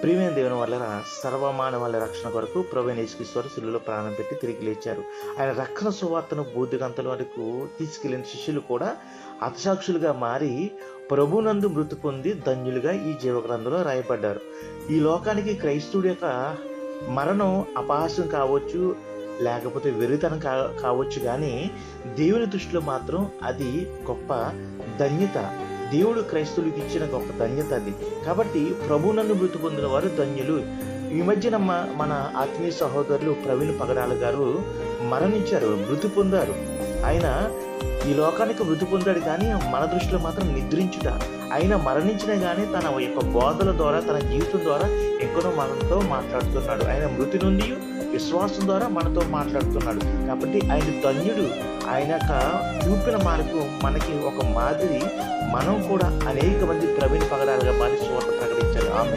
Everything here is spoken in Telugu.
ప్రియమైన దేవుని వల్ల సర్వమానవాళి రక్షణ కొరకు ప్రభువైన యేసుక్రీస్తు శిలువలో ప్రాణం పెట్టి తిరిగి లేచారు. ఆయన రక్షణ సువార్తను బూదిగంతల వరకు తీసుకెళ్లిన శిష్యులు కూడా హతసాక్షులుగా మారి ప్రభునందు మృతి పొంది ధన్యులుగా ఈ జీవగ్రంథంలో రాయబడ్డారు. ఈ లోకానికి క్రైస్తవుడి యొక్క మరణం అపహాస్యం కావచ్చు, లేకపోతే వెర్రితనం కావచ్చు, కానీ దేవుని దృష్టిలో మాత్రం అది గొప్ప ధన్యత. దేవుడు క్రైస్తవులకు ఇచ్చిన గొప్ప ధన్యత అది. కాబట్టి ప్రభువునందు మృతి పొందిన వారు ధన్యులు. ఈ మధ్యన మన ఆత్మీయ సహోదరులు ప్రవీణ్ పగడాల గారు మరణించారు, మృతి పొందారు. ఆయన ఈ లోకానికి మృతి పొందాడు, కానీ మన దృష్టిలో మాత్రం నిద్రించుట. ఆయన మరణించినా కానీ తన యొక్క బోధల ద్వారా, తన జీవితం ద్వారా ఎక్కడో మనతో మాట్లాడుతున్నాడు. ఆయన మృతి నుండి విశ్వాసం ద్వారా మనతో మాట్లాడుతున్నాడు. కాబట్టి ఆయన ధన్యుడు. ఆయన యొక్క చూపిన మార్గం మనకి ఒక మాదిరి. మనం కూడా అనేక మంది ప్రవీణ్ పగడాలుగా మారి సువార్త ప్రకటించాలి. ఆమె